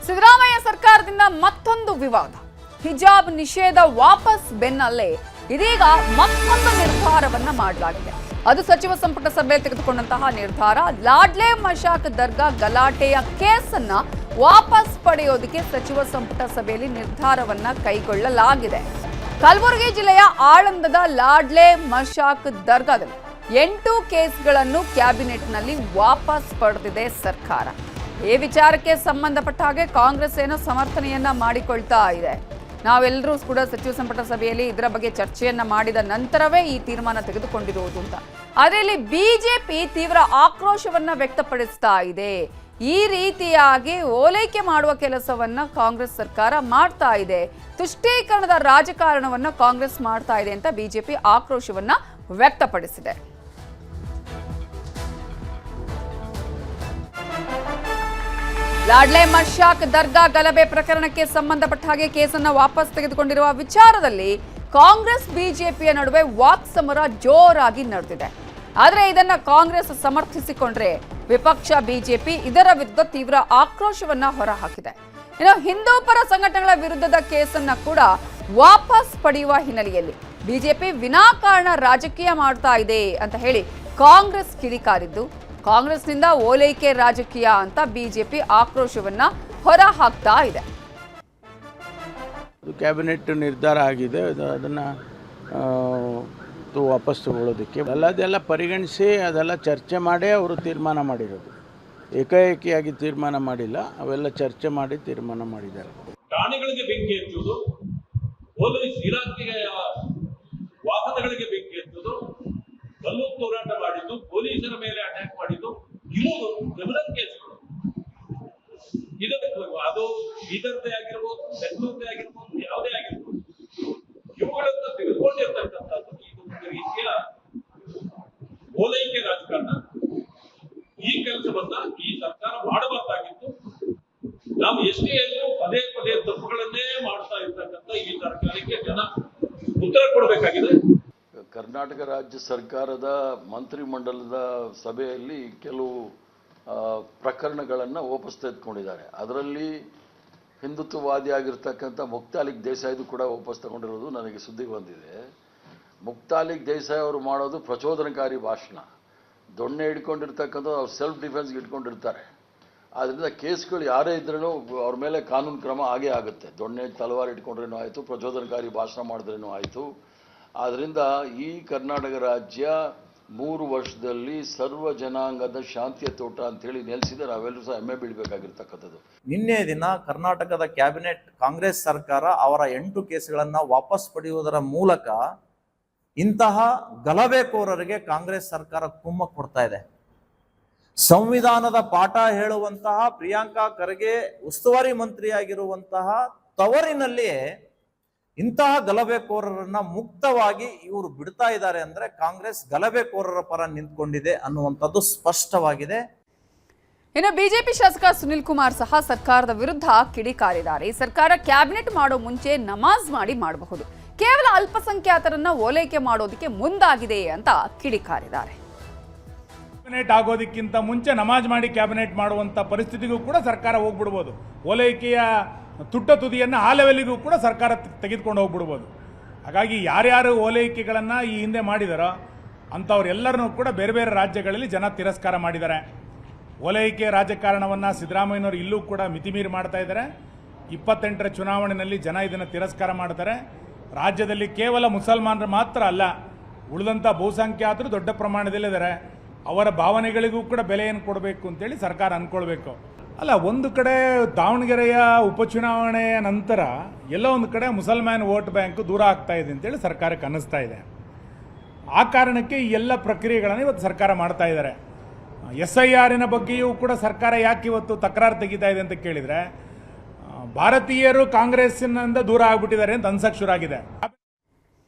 ಸಿದ್ದರಾಮಯ್ಯ ಸರ್ಕಾರದಿಂದ ಮತ್ತೊಂದು ವಿವಾದ. ಹಿಜಾಬ್ ನಿಷೇಧ ವಾಪಸ್ ಬೆನ್ನಲ್ಲೇ ಇದೀಗ ಮತ್ತೊಂದು ನಿರ್ಧಾರವನ್ನ ಮಾಡಲಾಗಿದೆ. ಅದು ಸಚಿವ ಸಂಪುಟ ಸಭೆ ತೆಗೆದುಕೊಂಡಂತಹ ನಿರ್ಧಾರ. ಲಾಡ್ಲೆ ಮಶಾಕ್ ದರ್ಗಾ ಗಲಾಟೆಯ ಕೇಸನ್ನ ವಾಪಸ್ ಪಡೆಯೋದಕ್ಕೆ ಸಚಿವ ಸಂಪುಟ ಸಭೆಯಲ್ಲಿ ನಿರ್ಧಾರವನ್ನ ಕೈಗೊಳ್ಳಲಾಗಿದೆ. ಕಲಬುರಗಿ ಜಿಲ್ಲೆಯ ಆಳಂದದ ಲಾಡ್ಲೆ ಮಶಾಕ್ ದರ್ಗಾದಲ್ಲಿ 8 ಕೇಸ್ಗಳನ್ನು ಕ್ಯಾಬಿನೆಟ್ನಲ್ಲಿ ವಾಪಸ್ ಪಡೆದಿದೆ ಸರ್ಕಾರ. ಈ ವಿಚಾರಕ್ಕೆ ಸಂಬಂಧಪಟ್ಟ ಹಾಗೆ ಕಾಂಗ್ರೆಸ್ ಏನೋ ಸಮರ್ಥನೆಯನ್ನ ಮಾಡಿಕೊಳ್ತಾ ಇದೆ. ನಾವೆಲ್ಲರೂ ಕೂಡ ಸಚಿವ ಸಂಪುಟ ಸಭೆಯಲ್ಲಿ ಇದರ ಬಗ್ಗೆ ಚರ್ಚೆಯನ್ನ ಮಾಡಿದ ನಂತರವೇ ಈ ತೀರ್ಮಾನ ತೆಗೆದುಕೊಂಡಿರುವುದು ಅಂತ. ಆದರೆ ಇಲ್ಲಿ ಬಿಜೆಪಿ ತೀವ್ರ ಆಕ್ರೋಶವನ್ನ ವ್ಯಕ್ತಪಡಿಸ್ತಾ ಇದೆ. ಈ ರೀತಿಯಾಗಿ ಓಲೈಕೆ ಮಾಡುವ ಕೆಲಸವನ್ನ ಕಾಂಗ್ರೆಸ್ ಸರ್ಕಾರ ಮಾಡ್ತಾ ಇದೆ, ತುಷ್ಟೀಕರಣದ ರಾಜಕಾರಣವನ್ನ ಕಾಂಗ್ರೆಸ್ ಮಾಡ್ತಾ ಇದೆ ಅಂತ ಬಿಜೆಪಿ ಆಕ್ರೋಶವನ್ನ ವ್ಯಕ್ತಪಡಿಸಿದೆ. ಲಾಡ್ಲೆ ಮಶಾಕ್ ದರ್ಗಾ ಗಲಭೆ ಪ್ರಕರಣಕ್ಕೆ ಸಂಬಂಧಪಟ್ಟ ಹಾಗೆ ಕೇಸನ್ನ ವಾಪಸ್ ತೆಗೆದುಕೊಂಡಿರುವ ವಿಚಾರದಲ್ಲಿ ಕಾಂಗ್ರೆಸ್ ಬಿಜೆಪಿಯ ನಡುವೆ ವಾಕ್ಸಮರ ಜೋರಾಗಿ ನಡೆದಿದೆ. ಆದರೆ ಇದನ್ನ ಕಾಂಗ್ರೆಸ್ ಸಮರ್ಥಿಸಿಕೊಂಡ್ರೆ ವಿಪಕ್ಷ ಬಿಜೆಪಿ ಇದರ ವಿರುದ್ಧ ತೀವ್ರ ಆಕ್ರೋಶವನ್ನ ಹೊರಹಾಕಿದೆ. ಇನ್ನು ಹಿಂದೂ ಪರ ಸಂಘಟನೆಗಳ ವಿರುದ್ಧದ ಕೇಸನ್ನ ಕೂಡ ವಾಪಸ್ ಪಡೆಯುವ ಹಿನ್ನೆಲೆಯಲ್ಲಿ ಬಿಜೆಪಿ ವಿನಾಕಾರಣ ರಾಜಕೀಯ ಮಾಡ್ತಾ ಇದೆ ಅಂತ ಹೇಳಿ ಕಾಂಗ್ರೆಸ್ ಕಿಡಿಕಾರಿದ್ದು, ಕಾಂಗ್ರೆಸ್ನಿಂದ ಓಲೈಕೆ ರಾಜಕೀಯ ಅಂತ ಬಿಜೆಪಿ ಆಕ್ರೋಶವನ್ನ ಹೊರ ಹಾಕ್ತಾ ಇದೆ. ಕ್ಯಾಬಿನೆಟ್ ನಿರ್ಧಾರ ಆಗಿದೆ, ಅದನ್ನು ವಾಪಸ್ ತಗೊಳ್ಳೋದಕ್ಕೆ ಅದೆಲ್ಲ ಪರಿಗಣಿಸಿ ಅದೆಲ್ಲ ಚರ್ಚೆ ಮಾಡೇ ಅವರು ತೀರ್ಮಾನ ಮಾಡಿರೋದು. ಏಕಾಏಕಿಯಾಗಿ ತೀರ್ಮಾನ ಮಾಡಿಲ್ಲ, ಅವೆಲ್ಲ ಚರ್ಚೆ ಮಾಡಿ ತೀರ್ಮಾನ ಮಾಡಿದ್ದಾರೆ. ಠಾಣೆಗಳಿಗೆ ಬೆಂಕಿ ಹಚ್ಚುವುದು, ಪೊಲೀಸ್ ಇಲಾಖೆಯ ವಾಹನಗಳಿಗೆ ಬೆಂಕಿ ಹಚ್ಚುವುದು, ಕಲ್ಲು ತೂರಾಟ ಮಾಡಿದ್ದು, ಪೊಲೀಸರ ಮೇಲೆ ಅಟ್ಯಾಕ್ ಮಾಡಿದ್ದು, ಇವು ಕ್ರಿಮಿನಲ್ ಕೇಸ್ಗಳು. ಅದು ಬೀದರ್ದೇ ಆಗಿರ್ಬೋದು, ಬೆಂಗಳೂರದೇ ಆಗಿರ್ಬೋದು, ಯಾವುದೇ ಆಗಿರ್ಬೋದು, ಇವುಗಳನ್ನ ತೆಗೆದುಕೊಂಡಿರ್ತಕ್ಕಂಥದ್ದು ಇದು ಒಂದು ರೀತಿಯ ಓಲೈಕೆ ರಾಜಕಾರಣ. ಈ ಕೆಲಸವನ್ನ ಈ ಸರ್ಕಾರ ಮಾಡಬಾರ್ದಾಗಿತ್ತು. ನಾವು ಎಷ್ಟೇ ಎಲ್ಲರೂ ಪದೇ ಪದೇ ತಪ್ಪುಗಳನ್ನೇ ಮಾಡ್ತಾ ಇರ್ತಕ್ಕಂಥ ಈ ಸರ್ಕಾರಕ್ಕೆ ಜನ ಉತ್ತರ ಕೊಡಬೇಕಾಗಿದೆ. ಕರ್ನಾಟಕ ರಾಜ್ಯ ಸರ್ಕಾರದ ಮಂತ್ರಿಮಂಡಲದ ಸಭೆಯಲ್ಲಿ ಕೆಲವು ಪ್ರಕರಣಗಳನ್ನು ವಾಪಸ್ ತೆಗೆದುಕೊಂಡಿದ್ದಾರೆ. ಅದರಲ್ಲಿ ಹಿಂದುತ್ವವಾದಿ ಆಗಿರ್ತಕ್ಕಂಥ ಮುಕ್ತಾಲಿಕ್ ದೇಸಾಯಿದು ಕೂಡ ವಾಪಸ್ ತಗೊಂಡಿರೋದು ನನಗೆ ಸುದ್ದಿಗೆ ಬಂದಿದೆ. ಮುಕ್ತಾಲಿಕ್ ದೇಸಾಯಿ ಅವರು ಮಾಡೋದು ಪ್ರಚೋದನಕಾರಿ ಭಾಷಣ, ದೊಣ್ಣೆ ಹಿಡ್ಕೊಂಡಿರ್ತಕ್ಕಂಥ ಅವ್ರು ಸೆಲ್ಫ್ ಡಿಫೆನ್ಸ್ಗೆ ಇಟ್ಕೊಂಡಿರ್ತಾರೆ. ಆದ್ದರಿಂದ ಕೇಸ್ಗಳು ಯಾರೇ ಇದ್ರೂ ಅವ್ರ ಮೇಲೆ ಕಾನೂನು ಕ್ರಮ ಆಗೇ ಆಗುತ್ತೆ. ದೊಣ್ಣೆ ತಲವಾರು ಇಟ್ಕೊಂಡ್ರೇನೂ ಆಯಿತು, ಪ್ರಚೋದನಕಾರಿ ಭಾಷಣ ಮಾಡಿದ್ರೇನೂ ಆಯಿತು. ಆದ್ದರಿಂದ ಈ ಕರ್ನಾಟಕ ರಾಜ್ಯ 3 ವರ್ಷದಲ್ಲಿ ಸರ್ವ ಜನಾಂಗದ ಶಾಂತಿಯ ತೋಟ ಅಂತೇಳಿ ನೆಲೆಸಿದೆ. ನಾವೆಲ್ಲರೂ ಸಹ ಹೆಮ್ಮೆ ಬೀಳಬೇಕಾಗಿರ್ತಕ್ಕಂಥದ್ದು. ನಿನ್ನೆ ದಿನ ಕರ್ನಾಟಕದ ಕ್ಯಾಬಿನೆಟ್ ಕಾಂಗ್ರೆಸ್ ಸರ್ಕಾರ ಅವರ 8 ಕೇಸ್ಗಳನ್ನು ವಾಪಸ್ ಪಡೆಯುವುದರ ಮೂಲಕ ಇಂತಹ ಗಲಭೆಕೋರರಿಗೆ ಕಾಂಗ್ರೆಸ್ ಸರ್ಕಾರ ಕುಮ್ಮಕ್ಕು ಕೊಡ್ತಾ ಇದೆ. ಸಂವಿಧಾನದ ಪಾಠ ಹೇಳುವಂತಹ ಪ್ರಿಯಾಂಕಾ ಖರ್ಗೆ ಉಸ್ತುವಾರಿ ಮಂತ್ರಿಯಾಗಿರುವಂತಹ ತವರಿನಲ್ಲಿಯೇ ಇಂತಹ ಗಲಭೆಕೋರರನ್ನ ಮುಕ್ತವಾಗಿ ಇವರು ಬಿಡ್ತಾ ಇದ್ದಾರೆ ಅಂದ್ರೆ ಕಾಂಗ್ರೆಸ್ ಗಲಭೆಕೋರರ ಪರ ನಿಂತ್ಕೊಂಡಿದೆ ಅನ್ನುವಂಥದ್ದು ಸ್ಪಷ್ಟವಾಗಿದೆ. ಇನ್ನು ಬಿಜೆಪಿ ಶಾಸಕ ಸುನಿಲ್ ಕುಮಾರ್ ಸಹ ಸರ್ಕಾರದ ವಿರುದ್ಧ ಕಿಡಿಕಾರಿದ್ದಾರೆ. ಈ ಸರ್ಕಾರ ಕ್ಯಾಬಿನೆಟ್ ಮಾಡೋ ಮುಂಚೆ ನಮಾಜ್ ಮಾಡಬಹುದು, ಕೇವಲ ಅಲ್ಪಸಂಖ್ಯಾತರನ್ನ ಓಲೈಕೆ ಮಾಡೋದಕ್ಕೆ ಮುಂದಾಗಿದೆ ಅಂತ ಕಿಡಿಕಾರಿದ್ದಾರೆ. ಕ್ಯಾಬಿನೆಟ್ ಆಗೋದಕ್ಕಿಂತ ಮುಂಚೆ ನಮಾಜ್ ಮಾಡಿ ಕ್ಯಾಬಿನೆಟ್ ಮಾಡುವಂತ ಪರಿಸ್ಥಿತಿಗೂ ಕೂಡ ಸರ್ಕಾರ ಹೋಗ್ಬಿಡ್ಬೋದು. ಓಲೈಕೆಯ ತುಟ್ಟ ತುದಿಯನ್ನು ಆ ಲೆವೆಲ್ಗೂ ಕೂಡ ಸರ್ಕಾರ ತೆಗೆದುಕೊಂಡು ಹೋಗ್ಬಿಡ್ಬೋದು. ಹಾಗಾಗಿ ಯಾರ್ಯಾರು ಓಲೈಕೆಗಳನ್ನು ಈ ಹಿಂದೆ ಮಾಡಿದಾರೋ ಅಂಥವ್ರೆಲ್ಲರನ್ನೂ ಕೂಡ ಬೇರೆ ಬೇರೆ ರಾಜ್ಯಗಳಲ್ಲಿ ಜನ ತಿರಸ್ಕಾರ ಮಾಡಿದ್ದಾರೆ. ಓಲೈಕೆ ರಾಜಕಾರಣವನ್ನು ಸಿದ್ದರಾಮಯ್ಯನವರು ಇಲ್ಲೂ ಕೂಡ ಮಿತಿಮೀರಿ ಮಾಡ್ತಾ ಇದ್ದಾರೆ. 28ರ ಚುನಾವಣೆಯಲ್ಲಿ ಜನ ಇದನ್ನು ತಿರಸ್ಕಾರ ಮಾಡ್ತಾರೆ. ರಾಜ್ಯದಲ್ಲಿ ಕೇವಲ ಮುಸಲ್ಮಾನರು ಮಾತ್ರ ಅಲ್ಲ, ಉಳಿದಂಥ ಬಹುಸಂಖ್ಯಾತರು ದೊಡ್ಡ ಪ್ರಮಾಣದಲ್ಲಿದ್ದಾರೆ. ಅವರ ಭಾವನೆಗಳಿಗೂ ಕೂಡ ಬೆಲೆಯನ್ನು ಕೊಡಬೇಕು ಅಂತೇಳಿ ಸರ್ಕಾರ ಅಂದ್ಕೊಳ್ಬೇಕು. ಅಲ್ಲ, ಒಂದು ಕಡೆ ದಾವಣಗೆರೆಯ ಉಪಚುನಾವಣೆಯ ನಂತರ ಎಲ್ಲೋ ಒಂದು ಕಡೆ ಮುಸಲ್ಮಾನ್ ವೋಟ್ ಬ್ಯಾಂಕ್ ದೂರ ಆಗ್ತಾ ಇದೆ ಅಂತೇಳಿ ಸರ್ಕಾರಕ್ಕೆ ಅನ್ನಿಸ್ತಾ ಇದೆ. ಆ ಕಾರಣಕ್ಕೆ ಈ ಎಲ್ಲ ಪ್ರಕ್ರಿಯೆಗಳನ್ನು ಇವತ್ತು ಸರ್ಕಾರ ಮಾಡ್ತಾ ಇದ್ದಾರೆ. SIR ಬಗ್ಗೆಯೂ ಕೂಡ ಸರ್ಕಾರ ಯಾಕೆ ಇವತ್ತು ತಕರಾರು ತೆಗಿತಾ ಇದೆ ಅಂತ ಕೇಳಿದರೆ, ಭಾರತೀಯರು ಕಾಂಗ್ರೆಸ್ಸಿನಿಂದ ದೂರ ಆಗ್ಬಿಟ್ಟಿದ್ದಾರೆ ಅಂತ ಅನ್ಸಕ್ಕೆ ಶುರು ಆಗಿದೆ.